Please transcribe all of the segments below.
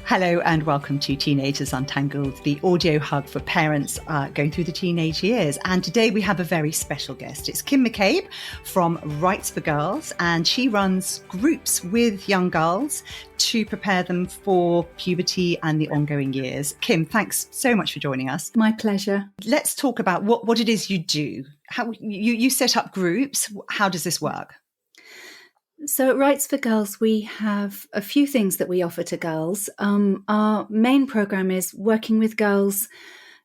Hello and welcome to Teenagers Untangled, the audio hub for parents going through the teenage years. And today we have a very special guest. It's Kim McCabe from Rites for Girls, and she runs groups with young girls to prepare them for puberty and the ongoing years. Kim, thanks so much for joining us. My pleasure. Let's talk about what it is you do. How you set up groups. How does this work? So at Rites for Girls, we have a few things that we offer to girls. Our main program is working with girls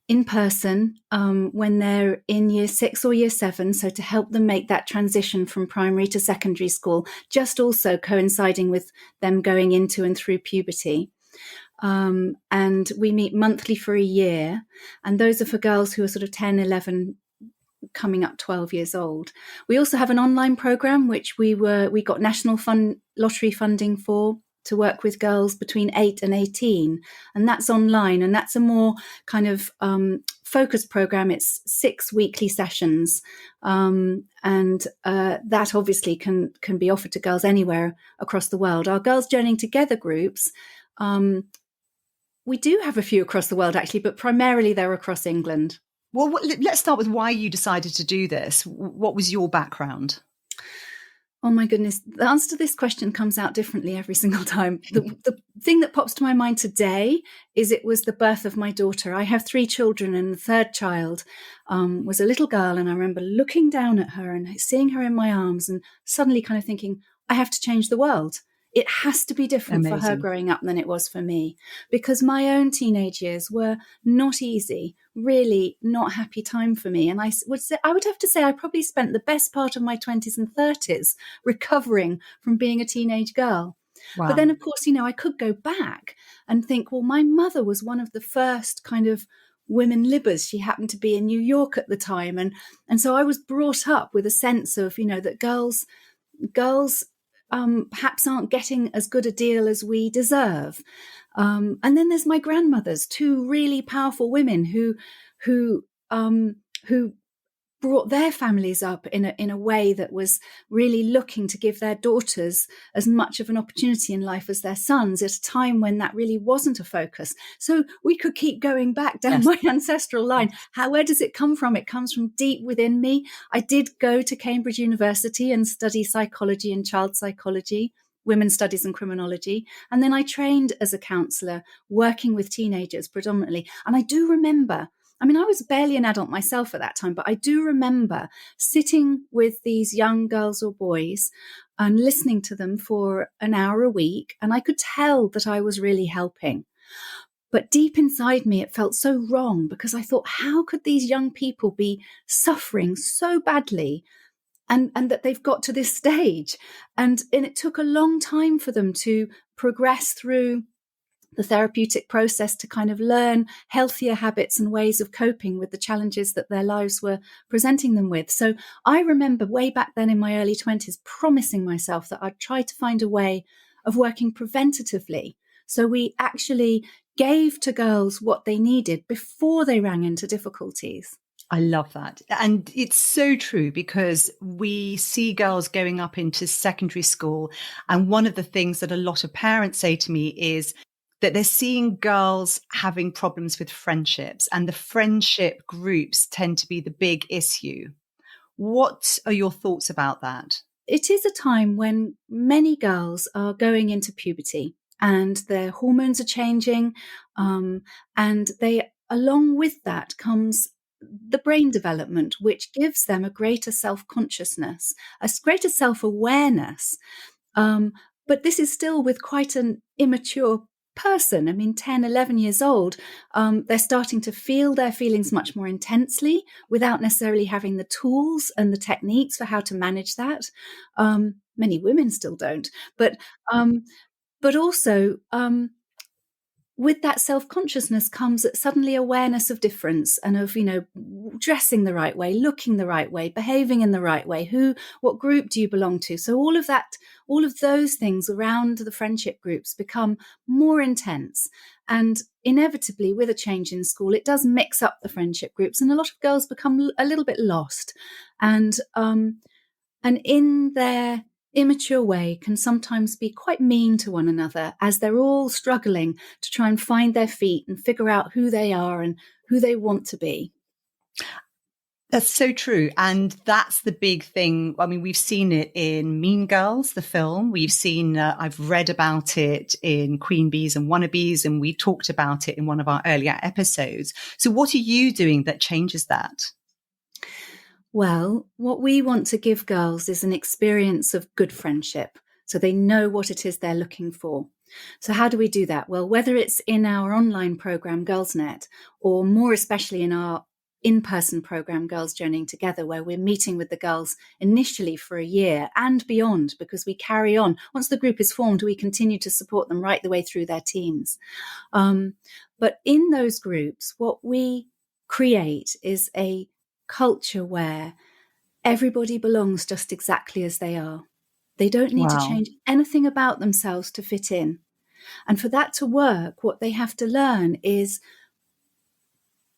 in person when they're in year 6 or year 7. So to help them make that transition from primary to secondary school, just also coinciding with them going into and through puberty. And we meet monthly for a year. And those are for girls who are sort of 10, 11, coming up 12 years old. We also have an online program, which we got national lottery funding for, to work with girls between 8 and 18. And that's online. And that's a more kind of focused program. It's 6 weekly sessions. And that obviously can be offered to girls anywhere across the world. Our Girls Journeying Together groups, we do have a few across the world actually, but primarily they're across England. Well, let's start with why you decided to do this. What was your background? Oh my goodness. The answer to this question comes out differently every single time. The thing that pops to my mind today is it was the birth of my daughter. I have 3 children, and the third child was a little girl. And I remember looking down at her and seeing her in my arms and suddenly kind of thinking, I have to change the world. It has to be different for her growing up than it was for me, because my own teenage years were not easy, really not happy time for me. And I would have to say I probably spent the best part of my 20s and 30s recovering from being a teenage girl. Wow. But then, of course, I could go back and think, well, my mother was one of the first kind of women libbers. She happened to be in New York at the time. And so I was brought up with a sense of, that girls perhaps aren't getting as good a deal as we deserve. And then there's my grandmothers, 2 really powerful women who brought their families up in a way that was really looking to give their daughters as much of an opportunity in life as their sons at a time when that really wasn't a focus. So we could keep going back down my ancestral line. Where does it come from? It comes from deep within me. I did go to Cambridge University and study psychology and child psychology, women's studies and criminology. And then I trained as a counsellor working with teenagers predominantly. And I do remember, I was barely an adult myself at that time, but I do remember sitting with these young girls or boys and listening to them for an hour a week. And I could tell that I was really helping. But deep inside me, it felt so wrong, because I thought, how could these young people be suffering so badly and that they've got to this stage? And it took a long time for them to progress through the therapeutic process to kind of learn healthier habits and ways of coping with the challenges that their lives were presenting them with. So I remember way back then in my early 20s promising myself that I'd try to find a way of working preventatively. So we actually gave to girls what they needed before they ran into difficulties. I love that. And it's so true, because we see girls going up into secondary school. And one of the things that a lot of parents say to me is that they're seeing girls having problems with friendships, and the friendship groups tend to be the big issue. What are your thoughts about that? It is a time when many girls are going into puberty and their hormones are changing. And along with that comes the brain development, which gives them a greater self-consciousness, a greater self-awareness. But this is still with quite an immature person. 10, 11 years old, they're starting to feel their feelings much more intensely without necessarily having the tools and the techniques for how to manage that. Many women still don't, but also with that self-consciousness comes suddenly awareness of difference and of, dressing the right way, looking the right way, behaving in the right way. What group do you belong to? So all of those things around the friendship groups become more intense. And inevitably, with a change in school, it does mix up the friendship groups, and a lot of girls become a little bit lost. And in their immature way can sometimes be quite mean to one another as they're all struggling to try and find their feet and figure out who they are and who they want to be. That's so true. And that's the big thing. I mean, we've seen it in Mean Girls, the film. We've seen, I've read about it in Queen Bees and Wannabes, and we talked about it in one of our earlier episodes. So what are you doing that changes that? Well, what we want to give girls is an experience of good friendship, so they know what it is they're looking for. So how do we do that? Well, whether it's in our online program, GirlsNet, or more especially in our in-person program, Girls Journeying Together, where we're meeting with the girls initially for a year and beyond, because we carry on. Once the group is formed, we continue to support them right the way through their teens. But in those groups, what we create is a culture where everybody belongs just exactly as they are. They don't need to change anything about themselves to fit in. And for that to work, what they have to learn is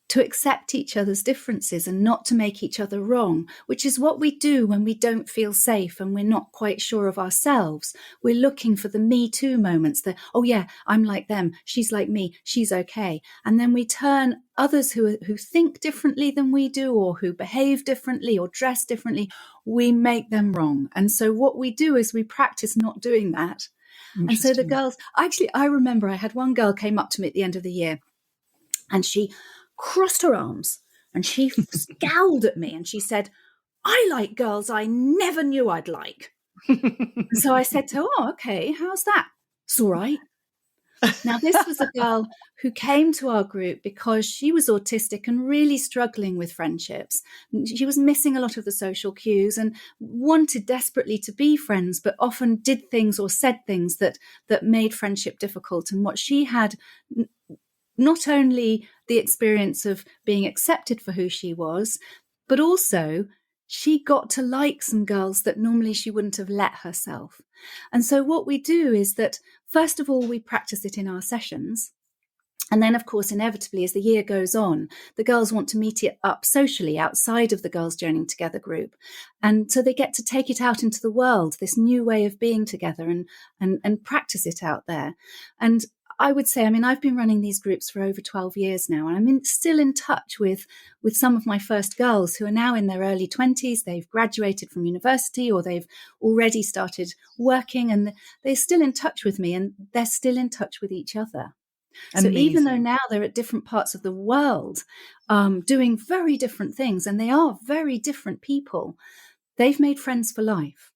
to accept each other's differences and not to make each other wrong, which is what we do when we don't feel safe and we're not quite sure of ourselves. We're looking for the me too moments, the, oh yeah, I'm like them, she's like me, she's okay. And then we turn others who think differently than we do, or who behave differently or dress differently, we make them wrong. And so what we do is we practice not doing that. And so the girls, actually, I remember I had one girl came up to me at the end of the year and she crossed her arms and she scowled at me and she said, I like girls I never knew I'd like. So I said to her, oh, okay, how's that? It's all right. Now, this was a girl who came to our group because she was autistic and really struggling with friendships. She was missing a lot of the social cues and wanted desperately to be friends, but often did things or said things that made friendship difficult. And what she had, not only the experience of being accepted for who she was, but also she got to like some girls that normally she wouldn't have let herself. And so what we do is that, first of all, we practice it in our sessions. And then, of course, inevitably, as the year goes on, the girls want to meet it up socially outside of the Girls Journeying Together group. And so they get to take it out into the world, this new way of being together, and practice it out there. And I would say, I mean, I've been running these groups for over 12 years now, and I'm still in touch with some of my first girls who are now in their early 20s. They've graduated from university or they've already started working, and they're still in touch with me, and they're still in touch with each other. Amazing. So even though now they're at different parts of the world, doing very different things, and they are very different people, they've made friends for life.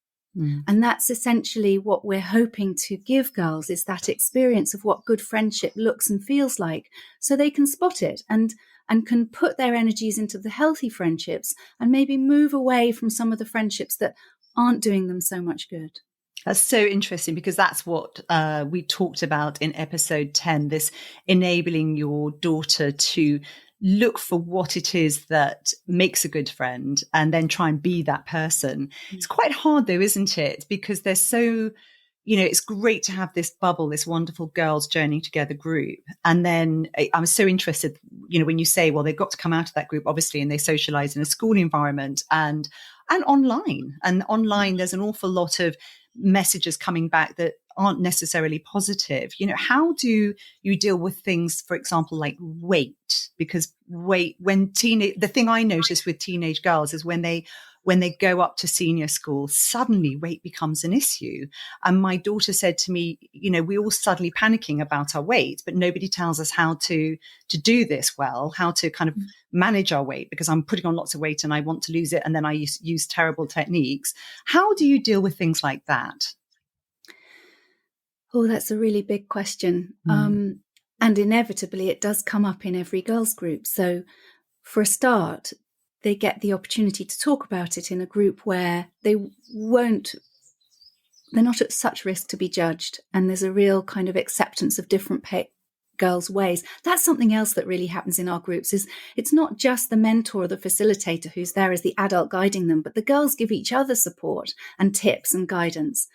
And that's essentially what we're hoping to give girls, is that experience of what good friendship looks and feels like, so they can spot it and can put their energies into the healthy friendships and maybe move away from some of the friendships that aren't doing them so much good. That's so interesting, because that's what we talked about in episode 10, this enabling your daughter to look for what it is that makes a good friend and then try and be that person. It's quite hard though, isn't it? Because they're so, it's great to have this bubble, this wonderful Girls Journeying Together group. And then I'm so interested, when you say, well, they've got to come out of that group, obviously, and they socialize in a school environment and online. And online, there's an awful lot of messages coming back that aren't necessarily positive. How do you deal with things, for example, like weight? Because weight, the thing I notice with teenage girls is when they go up to senior school, suddenly weight becomes an issue. And my daughter said to me, we're all suddenly panicking about our weight, but nobody tells us how to do this well, how to kind of manage our weight, because I'm putting on lots of weight and I want to lose it. And then I use terrible techniques. How do you deal with things like that? Oh, that's a really big question. And inevitably, it does come up in every girls group. So for a start, they get the opportunity to talk about it in a group where they're not at such risk to be judged. And there's a real kind of acceptance of different girls' ways. That's something else that really happens in our groups, is it's not just the mentor or the facilitator who's there as the adult guiding them, but the girls give each other support and tips and guidance.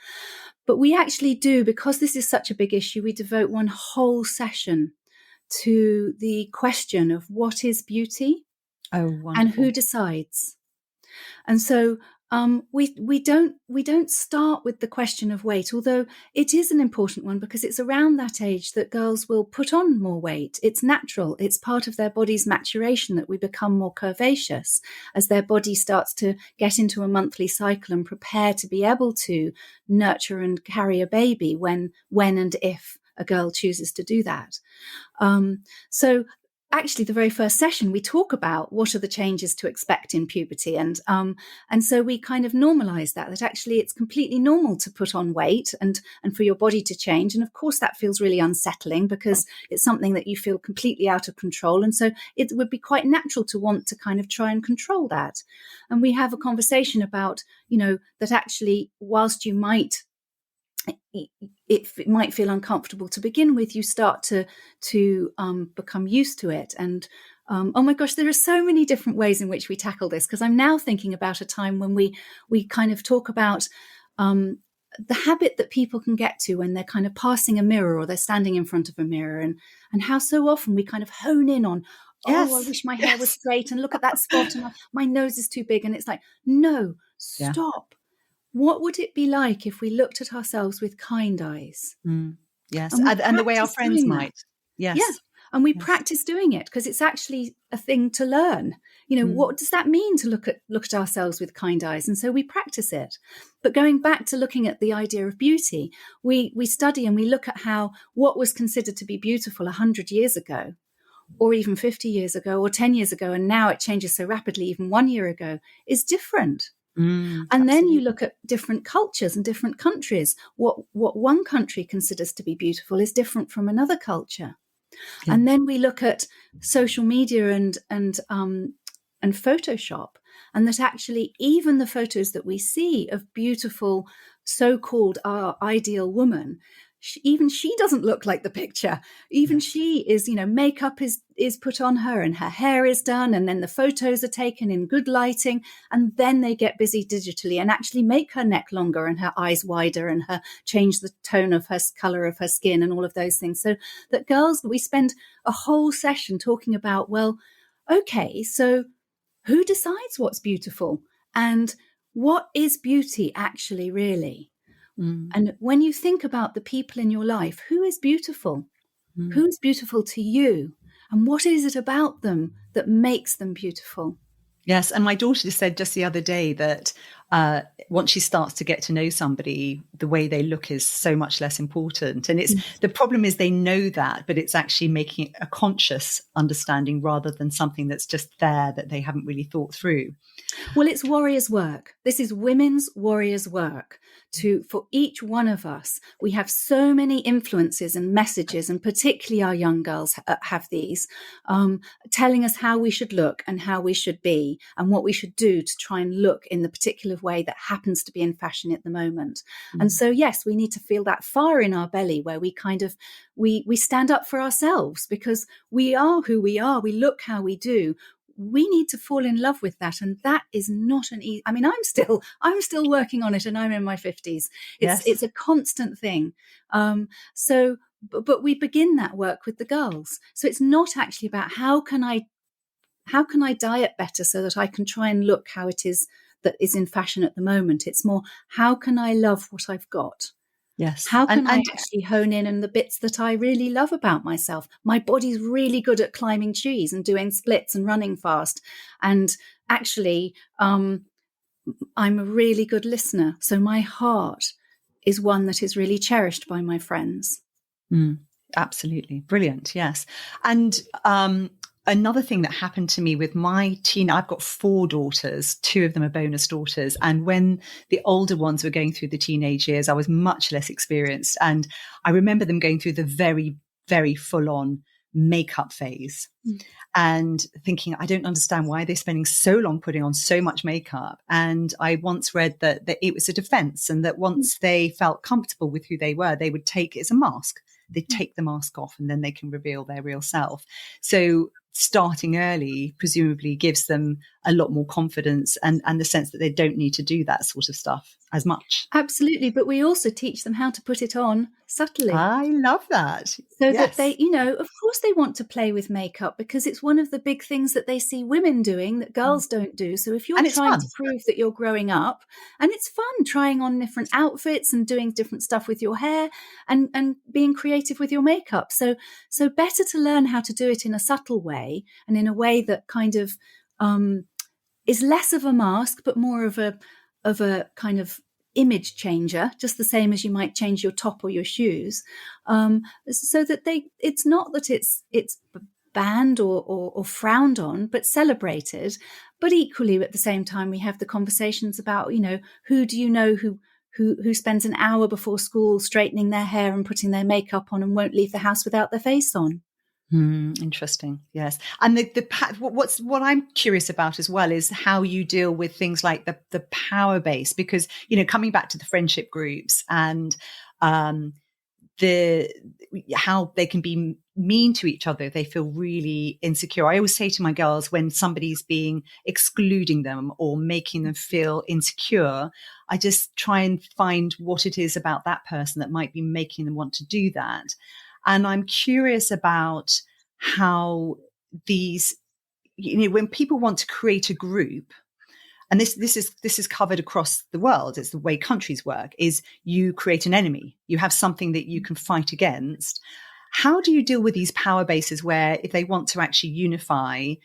But we actually do, because this is such a big issue, we devote one whole session to the question of what is beauty. Oh, wonderful. And who decides. And so We don't start with the question of weight, although it is an important one because it's around that age that girls will put on more weight. It's natural. It's part of their body's maturation that we become more curvaceous as their body starts to get into a monthly cycle and prepare to be able to nurture and carry a baby when and if a girl chooses to do that. So actually, the very first session, we talk about what are the changes to expect in puberty. And so we kind of normalize that actually it's completely normal to put on weight and for your body to change. And of course, that feels really unsettling because it's something that you feel completely out of control. And so it would be quite natural to want to kind of try and control that. And we have a conversation about, that actually, whilst you might it might feel uncomfortable to begin with, you start to become used to it. And oh my gosh, there are so many different ways in which we tackle this, because I'm now thinking about a time when we kind of talk about the habit that people can get to when they're kind of passing a mirror or they're standing in front of a mirror, and how so often we kind of hone in on, yes, I wish my hair was straight, and look at that spot, and my nose is too big. And it's like, no, stop. Yeah. What would it be like if we looked at ourselves with kind eyes? Yes, and the way our friends might. Yes. Yeah. And we practice doing it because it's actually a thing to learn. What does that mean to look at ourselves with kind eyes? And so we practice it. But going back to looking at the idea of beauty, we study and we look at how what was considered to be beautiful 100 years ago, or even 50 years ago, or 10 years ago, and now it changes so rapidly, even 1 year ago, is different. And absolutely. then you look at different cultures and different countries. What one country considers to be beautiful is different from another culture. Yeah. And then we look at social media and Photoshop, and that actually even the photos that we see of beautiful so-called our ideal woman, even she doesn't look like the picture. Even she is, makeup is put on her and her hair is done, and then the photos are taken in good lighting, and then they get busy digitally and actually make her neck longer and her eyes wider and change the tone of her color of her skin and all of those things. So that girls, we spend a whole session talking about, well, okay, so who decides what's beautiful and what is beauty actually really? And when you think about the people in your life, who is beautiful? Who is beautiful to you? And what is it about them that makes them beautiful? Yes. And my daughter said just the other day that once she starts to get to know somebody, the way they look is so much less important. And the problem is they know that, but it's actually making it a conscious understanding rather than something that's just there that they haven't really thought through. Well, it's warriors' work. This is women's warriors' work. For each one of us, we have so many influences and messages, and particularly our young girls have these, telling us how we should look and how we should be and what we should do to try and look in the particular way that happens to be in fashion at the moment. And so, yes, we need to feel that fire in our belly where we kind of, we stand up for ourselves because we are who we are. We look how we do. We need to fall in love with that. And that is not an easy, I'm still working on it, and I'm in my 50s. It's a constant thing. But we begin that work with the girls. So it's not actually about how can I diet better so that I can try and look how it is that is in fashion at the moment. It's more, how can I love what I've got? Yes. How can I actually hone in on the bits that I really love about myself? My body's really good at climbing trees and doing splits and running fast. And actually, I'm a really good listener. So my heart is one that is really cherished by my friends. Absolutely. Brilliant. Yes. And another thing that happened to me with my I've got 4 daughters, 2 of them are bonus daughters. And when the older ones were going through the teenage years, I was much less experienced. And I remember them going through the very, very full on makeup phase and thinking, I don't understand why they're spending so long putting on so much makeup. And I once read that it was a defense, and that once they felt comfortable with who they were, they would take it as a mask. They take the mask off and then they can reveal their real self. So starting early presumably gives them a lot more confidence and the sense that they don't need to do that sort of stuff as much. Absolutely. But we also teach them how to put it on subtly. I love that. So that Yes. they, you know, of course they want to play with makeup because it's one of the big things that they see women doing that girls don't do. So if you're trying to prove that you're growing up, and it's fun trying on different outfits and doing different stuff with your hair and being creative with your makeup. So better to learn how to do it in a subtle way and in a way that kind of is less of a mask, but more of a kind of image changer, just the same as you might change your top or your shoes, so that it's not that it's banned or frowned on, but celebrated. But equally, at the same time, we have the conversations about, you know, who do you know who spends an hour before school straightening their hair and putting their makeup on and won't leave the house without their face on. Interesting. Yes. And what I'm curious about as well is how you deal with things like the power base, because, you know, coming back to the friendship groups and how they can be mean to each other. They feel really insecure. I always say to my girls, when somebody's excluding them or making them feel insecure, I just try and find what it is about that person that might be making them want to do that. And I'm curious about how these, you know, when people want to create a group, and this is covered across the world, it's the way countries work, is you create an enemy. You have something that you can fight against. How do you deal with these power bases where if they want to actually unify,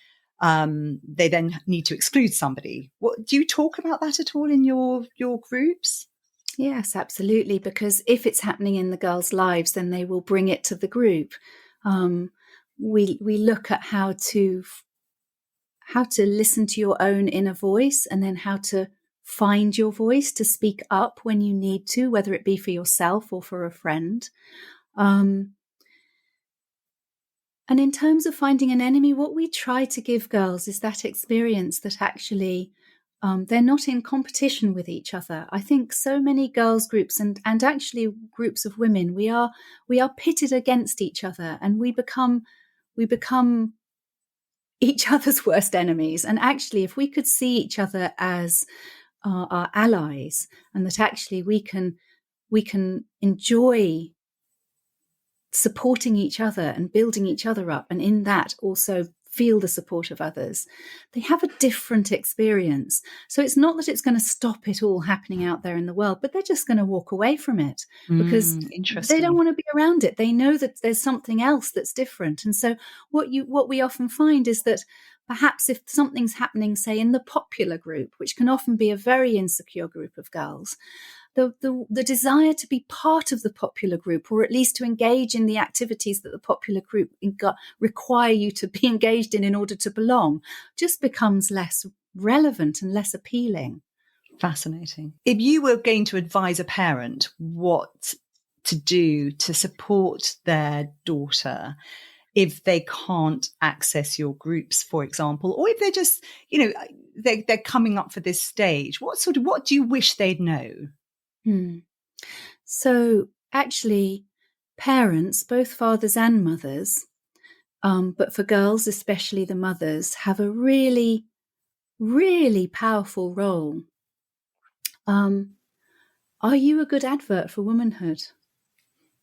they then need to exclude somebody? Do you talk about that at all in your groups? Yes, absolutely. Because if it's happening in the girls' lives, then they will bring it to the group. We look at how to listen to your own inner voice, and then how to find your voice to speak up when you need to, whether it be for yourself or for a friend. And in terms of finding an enemy, what we try to give girls is that experience that actually they're not in competition with each other. I think so many girls groups and actually groups of women, we are pitted against each other, and we become each other's worst enemies. And actually, if we could see each other as our allies, and that actually we can enjoy supporting each other and building each other up, and in that also feel the support of others, they have a different experience. So it's not that it's going to stop it all happening out there in the world, but they're just going to walk away from it because they don't want to be around it. They know that there's something else that's different. And so what we often find is that perhaps if something's happening, say, in the popular group, which can often be a very insecure group of girls, the desire to be part of the popular group, or at least to engage in the activities that the popular group require you to be engaged in order to belong, just becomes less relevant and less appealing. Fascinating. If you were going to advise a parent what to do to support their daughter if they can't access your groups, for example, or if they're just, you know, they're coming up for this stage, what do you wish they'd know? So actually, parents, both fathers and mothers, but for girls, especially the mothers, have a really, really powerful role. Are you a good advert for womanhood?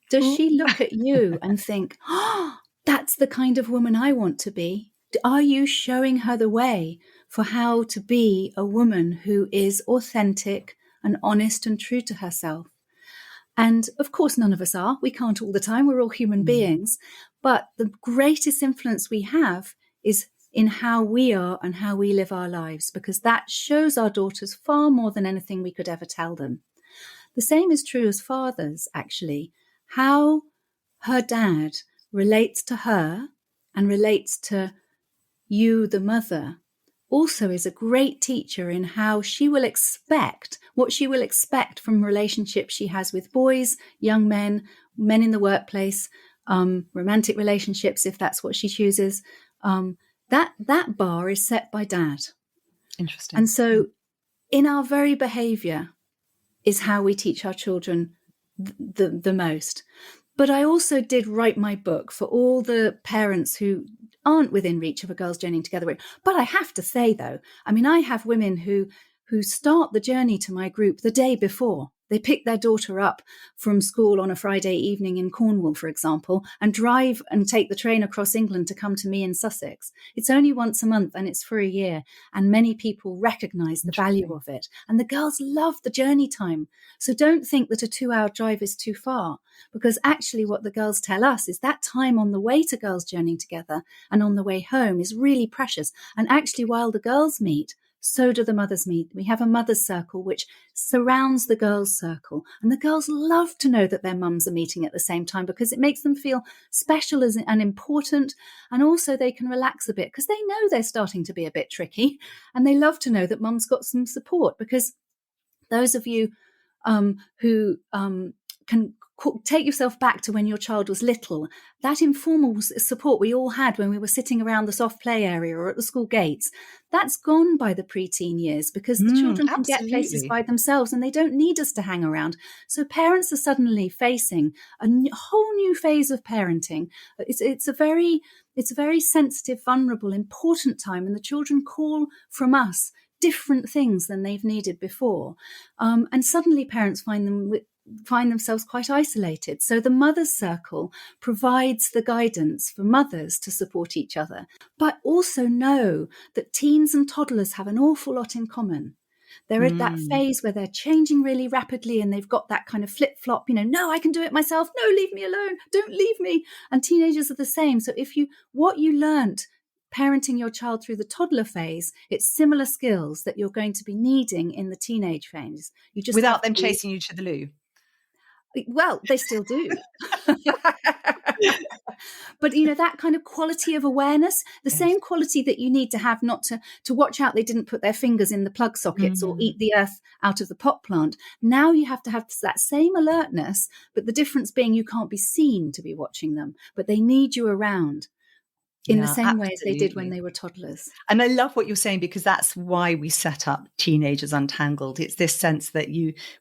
Does she look at you and think, oh, that's the kind of woman I want to be? Are you showing her the way for how to be a woman who is authentic and honest and true to herself? And of course, none of us are. We can't all the time. We're all human beings. But the greatest influence we have is in how we are and how we live our lives, because that shows our daughters far more than anything we could ever tell them. The same is true as fathers, actually. How her dad relates to her and relates to you, the mother, also is a great teacher in how she will expect, what she will expect from relationships she has with boys, young men, men in the workplace, romantic relationships, if that's what she chooses. That bar is set by dad. Interesting. And so in our very behavior is how we teach our children the most. But I also did write my book for all the parents who aren't within reach of a girls' journeying together. But I have to say, though, I mean, I have women who start the journey to my group the day before. They pick their daughter up from school on a Friday evening in Cornwall, for example, and drive and take the train across England to come to me in Sussex. It's only once a month and it's for a year. And many people recognise the value of it. And the girls love the journey time. So don't think that a 2-hour drive is too far, because actually what the girls tell us is that time on the way to girls journeying together and on the way home is really precious. And actually, while the girls meet, so do the mothers meet. We have a mother's circle which surrounds the girls' circle. And the girls love to know that their mums are meeting at the same time, because it makes them feel special and important. And also they can relax a bit because they know they're starting to be a bit tricky. And they love to know that mum's got some support, because those of you who can take yourself back to when your child was little, that informal support we all had when we were sitting around the soft play area or at the school gates, that's gone by the preteen years, because the children can get places by themselves and they don't need us to hang around. So parents are suddenly facing a whole new phase of parenting. It's a very sensitive, vulnerable, important time, and the children call from us different things than they've needed before. And suddenly parents find themselves quite isolated. So the mother's circle provides the guidance for mothers to support each other, but also know that teens and toddlers have an awful lot in common. They're at that phase where they're changing really rapidly and they've got that kind of flip-flop, no, I can do it myself. No, leave me alone. Don't leave me. And teenagers are the same. So what you learnt parenting your child through the toddler phase, it's similar skills that you're going to be needing in the teenage phase. You just without them chasing you to the loo. Well, they still do. But, that kind of quality of awareness, the same quality that you need to have not to watch out they didn't put their fingers in the plug sockets or eat the earth out of the pot plant. Now you have to have that same alertness, but the difference being you can't be seen to be watching them, but they need you around in the same way as they did when they were toddlers. And I love what you're saying, because that's why we set up Teenagers Untangled. It's this sense that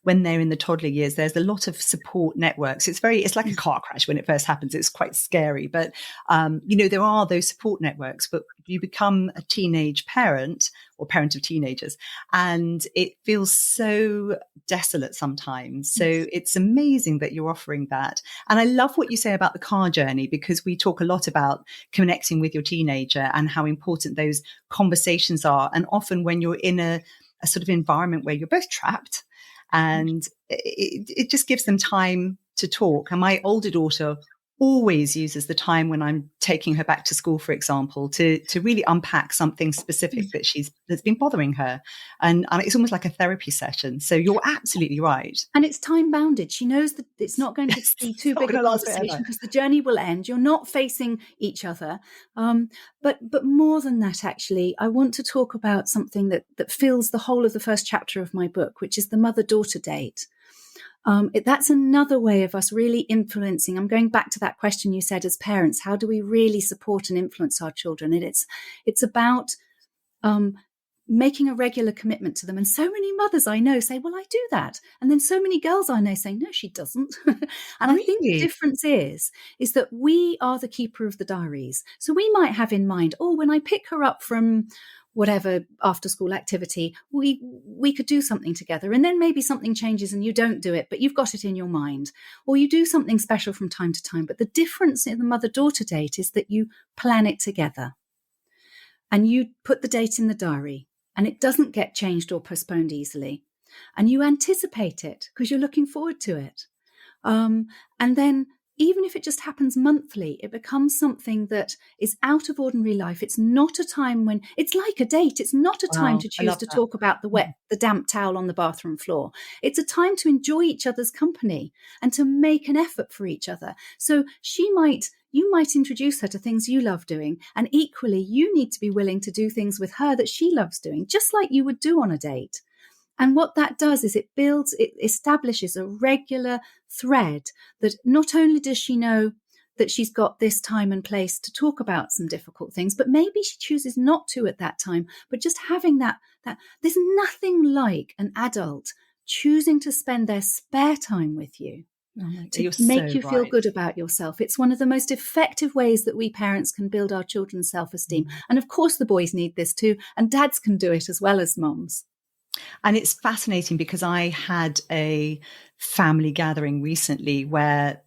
when they're in the toddler years, there's a lot of support networks. It's like a car crash when it first happens. It's quite scary, but there are those support networks. But you become a teenage parent or parent of teenagers, and it feels so desolate sometimes. So it's amazing that you're offering that. And I love what you say about the car journey, because we talk a lot about connecting with your teenager and how important those conversations are. And often when you're in a sort of environment where you're both trapped, and it just gives them time to talk. And my older daughter always uses the time when I'm taking her back to school, for example, to really unpack something specific that's been bothering her. And it's almost like a therapy session. So you're absolutely right. And it's time bounded. She knows that it's not going to be too big a conversation, because the journey will end. You're not facing each other. But more than that, actually, I want to talk about something that fills the whole of the first chapter of my book, which is the mother-daughter date. That's another way of us really influencing. I'm going back to that question you said as parents, how do we really support and influence our children? And it's about making a regular commitment to them. And so many mothers I know say, well, I do that. And then so many girls I know say, no, she doesn't. And really? I think the difference is that we are the keeper of the diaries. So we might have in mind, when I pick her up from whatever after school activity, we could do something together. And then maybe something changes and you don't do it, but you've got it in your mind. Or you do something special from time to time. But the difference in the mother-daughter date is that you plan it together. And you put the date in the diary. And it doesn't get changed or postponed easily. And you anticipate it because you're looking forward to it. And then even if it just happens monthly, it becomes something that is out of ordinary life. It's not a time when it's like a date. It's not a time to choose to talk about the damp towel on the bathroom floor. It's a time to enjoy each other's company and to make an effort for each other. So you might introduce her to things you love doing. And equally, you need to be willing to do things with her that she loves doing, just like you would do on a date. And what that does is it establishes a regular thread that not only does she know that she's got this time and place to talk about some difficult things, but maybe she chooses not to at that time, but just having that there's nothing like an adult choosing to spend their spare time with you to You're make so you feel right. good about yourself. It's one of the most effective ways that we parents can build our children's self-esteem. And of course, the boys need this too. And dads can do it as well as moms. And it's fascinating because I had a family gathering recently where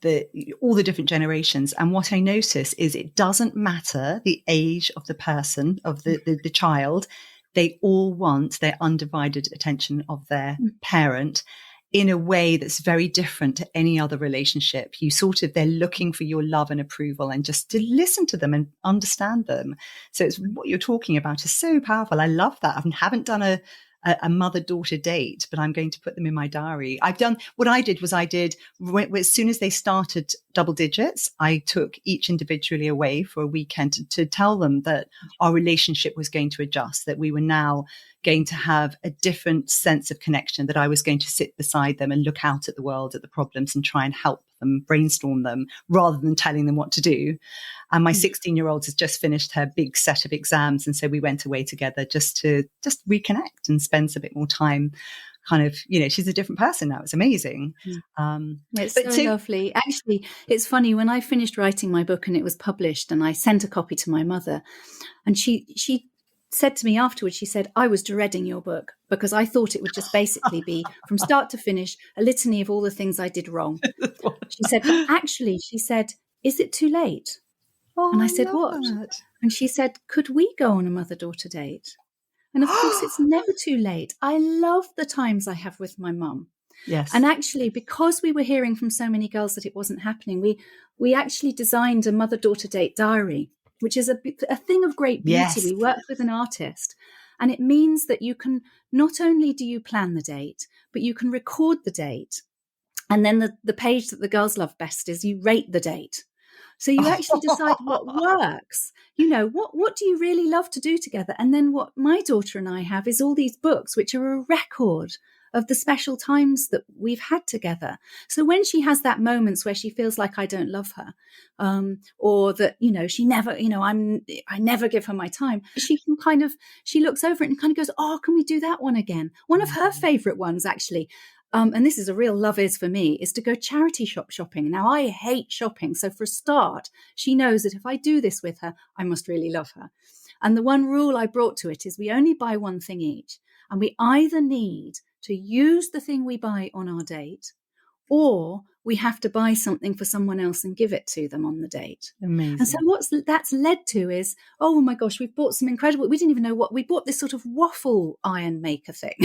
all the different generations, and what I notice is it doesn't matter the age of the person, of the child, they all want their undivided attention of their parent in a way that's very different to any other relationship. They're looking for your love and approval and just to listen to them and understand them. So it's what you're talking about is so powerful. I love that. I haven't done a mother-daughter date, but I'm going to put them in my diary. As soon as they started double digits, I took each individually away for a weekend to tell them that our relationship was going to adjust, that we were now going to have a different sense of connection, that I was going to sit beside them and look out at the world, at the problems, and try and help them, brainstorm them, rather than telling them what to do. And my 16-year-old has just finished her big set of exams. And so we went away together just to reconnect and spend a bit more time. Kind of, she's a different person now. It's amazing. It's so lovely. Actually, it's funny, when I finished writing my book and it was published and I sent a copy to my mother, and she said to me afterwards, she said, I was dreading your book because I thought it would just basically be from start to finish a litany of all the things I did wrong. She said, but actually, she said, is it too late? And I said, what? That. And she said, could we go on a mother-daughter date? And of course, it's never too late. I love the times I have with my mum. Yes. And actually, because we were hearing from so many girls that it wasn't happening, we actually designed a mother-daughter date diary, which is a thing of great beauty. Yes. We worked with an artist, and it means that you can, not only do you plan the date, but you can record the date. And then the page that the girls love best is you rate the date. So you actually decide what works. What do you really love to do together? And then what my daughter and I have is all these books, which are a record of the special times that we've had together. So when she has that moments where she feels like I don't love her, or that, she never, I never give her my time, she looks over it and kind of goes, oh, can we do that one again? One of her favorite ones, actually. And this is a real love is for me, is to go charity shopping. Now, I hate shopping. So for a start, she knows that if I do this with her, I must really love her. And the one rule I brought to it is we only buy one thing each. And we either need to use the thing we buy on our date, or we have to buy something for someone else and give it to them on the date. Amazing. And so what that's led to is, oh my gosh, we've bought some incredible, we didn't even know what, we bought this sort of waffle iron maker thing.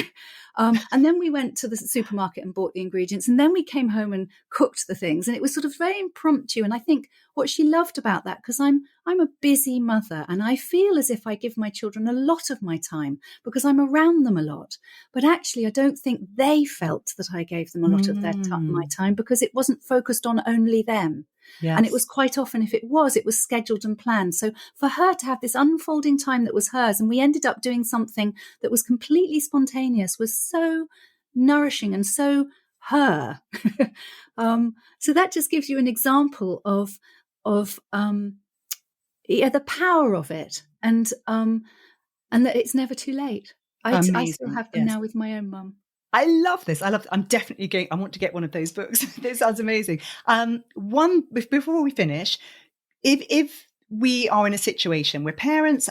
And then we went to the supermarket and bought the ingredients. And then we came home and cooked the things. And it was sort of very impromptu. And I think what she loved about that, because I'm a busy mother and I feel as if I give my children a lot of my time because I'm around them a lot. But actually, I don't think they felt that I gave them a lot of my time because it wasn't focused on only them. Yes. And it was quite often, if it was scheduled and planned. So for her to have this unfolding time that was hers, and we ended up doing something that was completely spontaneous, was so nourishing and so her. So that just gives you an example of the power of it, and that it's never too late. I still have them now with my own mum. I love this. I'm definitely I want to get one of those books. This sounds amazing. Before we finish, if we are in a situation where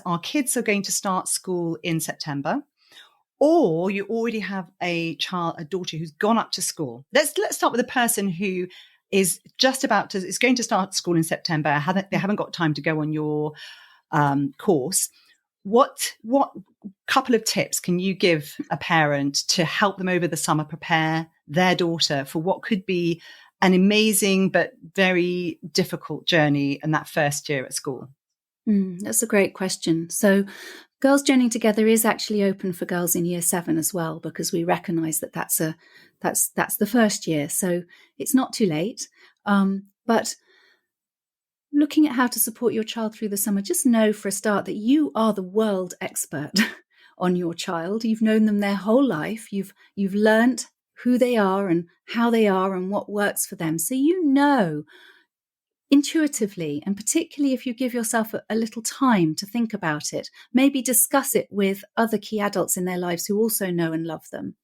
our kids are going to start school in September, or you already have a daughter who's gone up to school. Let's start with a person who is is going to start school in September. They haven't got time to go on your course. What couple of tips can you give a parent to help them over the summer prepare their daughter for what could be an amazing but very difficult journey in that first year at school? That's a great question. So Girls Journeying Together is actually open for girls in year 7 as well, because we recognise that that's the first year. So it's not too late. But looking at how to support your child through the summer, just know for a start that you are the world expert on your child. You've known them their whole life. You've learnt who they are and how they are and what works for them. So you know intuitively, and particularly if you give yourself a little time to think about it, maybe discuss it with other key adults in their lives who also know and love them.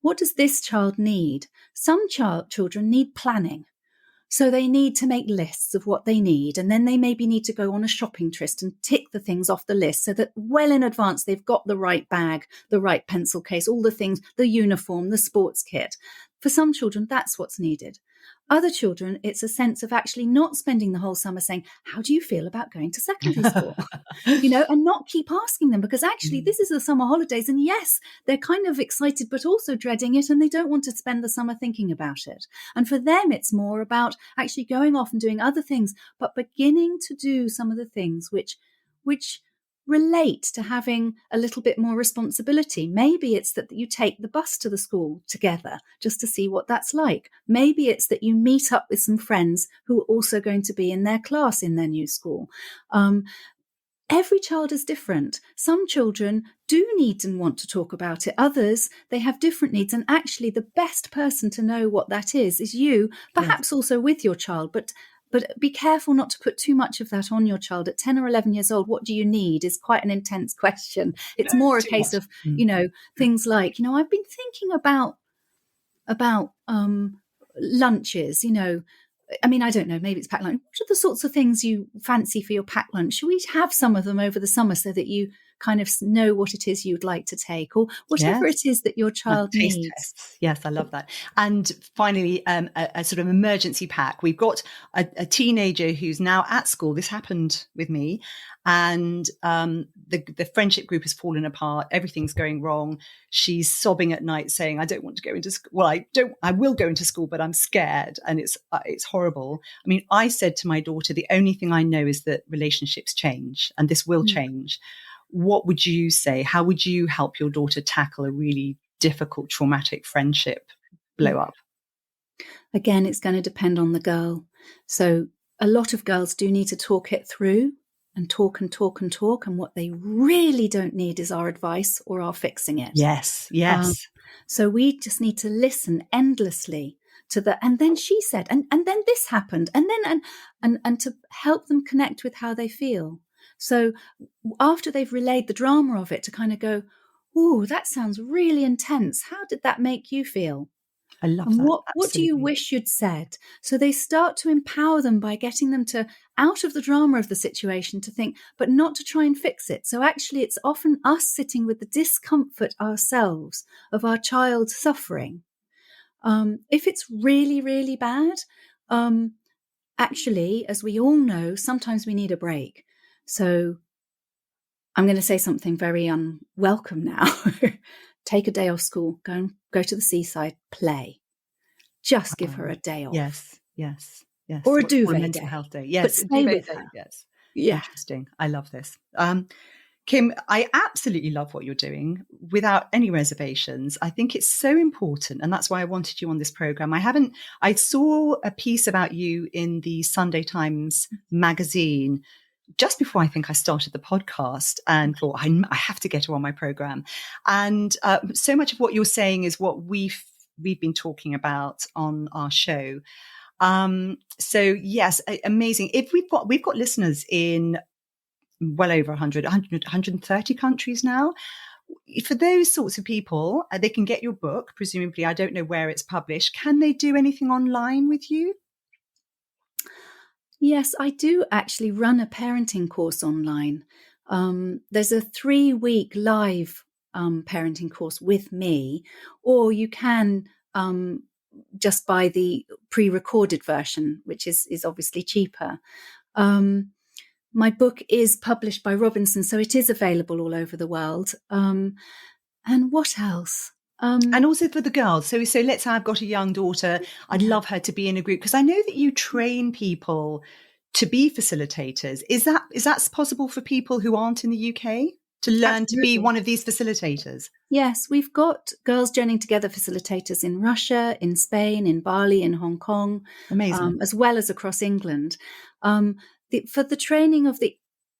what does this child need? Some children need planning. So they need to make lists of what they need. And then they maybe need to go on a shopping trip and tick the things off the list so that well in advance, they've got the right bag, the right pencil case, all the things, the uniform, the sports kit. For some children, that's what's needed. Other children, it's a sense of actually not spending the whole summer saying, how do you feel about going to secondary school? And not keep asking them, because actually this is the summer holidays. And yes, they're kind of excited, but also dreading it. And they don't want to spend the summer thinking about it. And for them, it's more about actually going off and doing other things, but beginning to do some of the things which relate to having a little bit more responsibility. Maybe it's that you take the bus to the school together just to see what that's like. Maybe it's that you meet up with some friends who are also going to be in their class in their new school. Every child is different. Some children do need and want to talk about it. Others, they have different needs. And actually the best person to know what that is you, perhaps also with your child, but be careful not to put too much of that on your child. At 10 or 11 years old, what do you need is quite an intense question. It's more a case of, things like, I've been thinking about lunches, I don't know, maybe it's packed lunch. What are the sorts of things you fancy for your packed lunch? Should we have some of them over the summer so that you kind of know what it is you'd like to take, or whatever it is that your child needs? Tests. Yes, I love that. And finally, a sort of emergency pack. We've got a teenager who's now at school. This happened with me. And the friendship group has fallen apart. Everything's going wrong. She's sobbing at night saying, I don't want to go into school. Well, I will go into school, but I'm scared. And it's horrible. I mean, I said to my daughter, the only thing I know is that relationships change and this will change. What would you say? How would you help your daughter tackle a really difficult, traumatic friendship blow up? Again, it's going to depend on the girl. So a lot of girls do need to talk it through and talk and talk and talk. And what they really don't need is our advice or our fixing it. Yes. So we just need to listen endlessly to the, and then she said, and then this happened, and then, and to help them connect with how they feel. So after they've relayed the drama of it, to kind of go, oh, that sounds really intense. How did that make you feel? I love and that. What do you wish you'd said? So they start to empower them by getting them to out of the drama of the situation to think, but not to try and fix it. So actually it's often us sitting with the discomfort ourselves of our child suffering. If it's really, really bad, actually, as we all know, sometimes we need a break. So I'm going to say something very unwelcome now. Take a day off school, go to the seaside, play. Just give her a day off. Yes. Or a duvet mental day. health day. Yes, but stay with her. Yes. Yeah. Interesting. I love this. Kim, I absolutely love what you're doing without any reservations. I think it's so important. And that's why I wanted you on this program. I saw a piece about you in the Sunday Times magazine just before I think I started the podcast, and thought I have to get her on my program. And so much of what you're saying is what we've been talking about on our show. So yes, amazing. If we've got listeners in well over 130 countries now. For those sorts of people, they can get your book, presumably. I don't know where it's published. Can they do anything online with you? Yes, I do actually run a parenting course online. There's a 3-week live parenting course with me, or you can just buy the pre-recorded version, which is obviously cheaper. My book is published by Robinson, so it is available all over the world. And what else? And also for the girls. So let's say I've got a young daughter. I'd love her to be in a group, because I know that you train people to be facilitators. Is that possible for people who aren't in the UK to learn to be one of these facilitators? Yes, we've got Girls Journeying Together facilitators in Russia, in Spain, in Bali, in Hong Kong. Amazing. As well as across England. For the training of the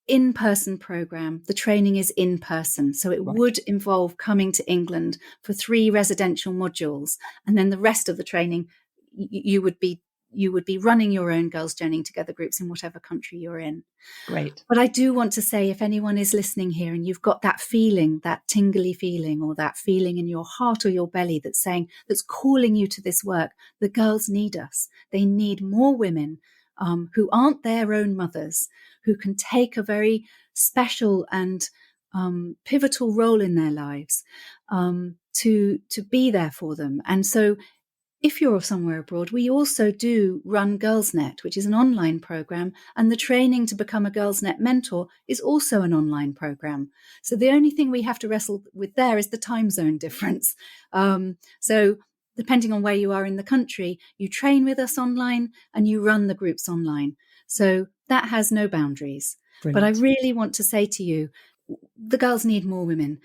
in-person program, the training is in person. So it would involve coming to England for 3 residential modules. And then the rest of the training, you would be you would be running your own Girls Journeying Together groups in whatever country you're in. Great. But I do want to say, if anyone is listening here and you've got that feeling, that tingly feeling, or that feeling in your heart or your belly that's calling you to this work, the girls need us. They need more women who aren't their own mothers, who can take a very special and pivotal role in their lives to be there for them. And so if you're somewhere abroad, we also do run GirlsNet, which is an online program, and the training to become a GirlsNet mentor is also an online program. So the only thing we have to wrestle with there is the time zone difference. So depending on where you are in the country, you train with us online and you run the groups online. So that has no boundaries. Brilliant. But I really want to say to you, the girls need more women.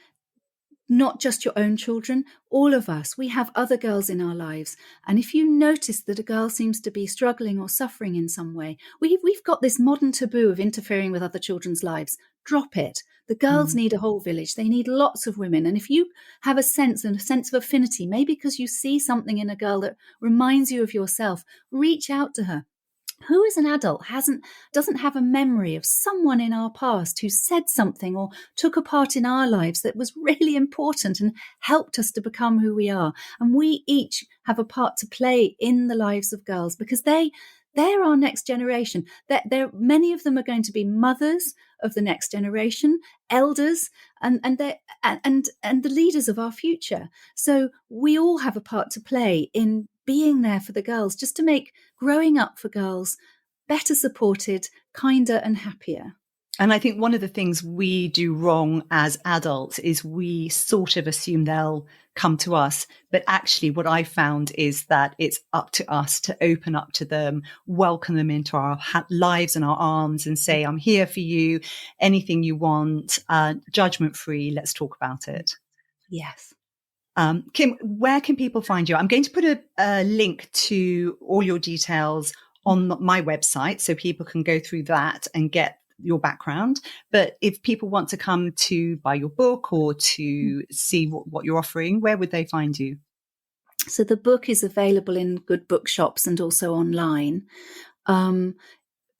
Not just your own children, all of us. We have other girls in our lives. And if you notice that a girl seems to be struggling or suffering in some way, we've got this modern taboo of interfering with other children's lives. Drop it. The girls need a whole village. They need lots of women. And if you have a sense of affinity, maybe because you see something in a girl that reminds you of yourself, reach out to her. Who as an adult doesn't have a memory of someone in our past who said something or took a part in our lives that was really important and helped us to become who we are? And we each have a part to play in the lives of girls, because they're our next generation. Many of them are going to be mothers of the next generation, elders, and the leaders of our future. So we all have a part to play in being there for the girls, just to make growing up for girls better supported, kinder and happier. And I think one of the things we do wrong as adults is we sort of assume they'll come to us. But actually what I found is that it's up to us to open up to them, welcome them into our lives and our arms and say, I'm here for you. Anything you want, judgment free. Let's talk about it. Yes. Kim, where can people find you? I'm going to put a link to all your details on my website so people can go through that and get your background. But if people want to come to buy your book or to see what you're offering, where would they find you? So the book is available in good bookshops and also online.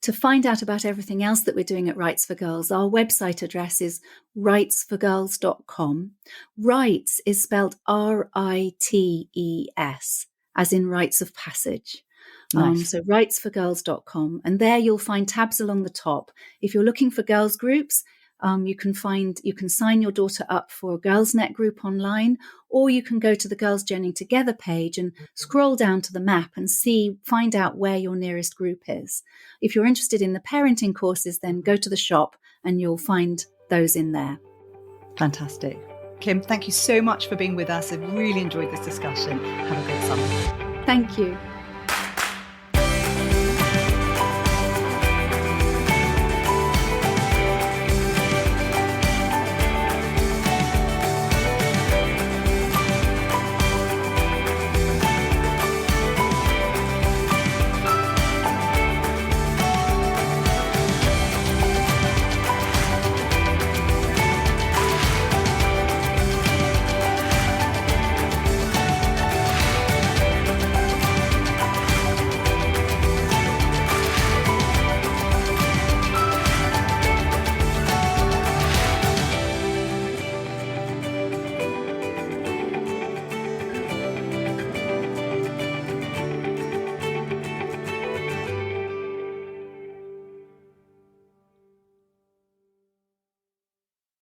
To find out about everything else that we're doing at Rites for Girls, our website address is ritesforgirls.com. Rites is spelled R-I-T-E-S, as in rites of passage. Nice. So ritesforgirls.com. And there you'll find tabs along the top. If you're looking for girls groups, you can sign your daughter up for a GirlsNet group online, or you can go to the Girls Journeying Together page and scroll down to the map and find out where your nearest group is. If you're interested in the parenting courses, then go to the shop and you'll find those in there. Fantastic. Kim, thank you so much for being with us. I've really enjoyed this discussion. Have a great summer. Thank you.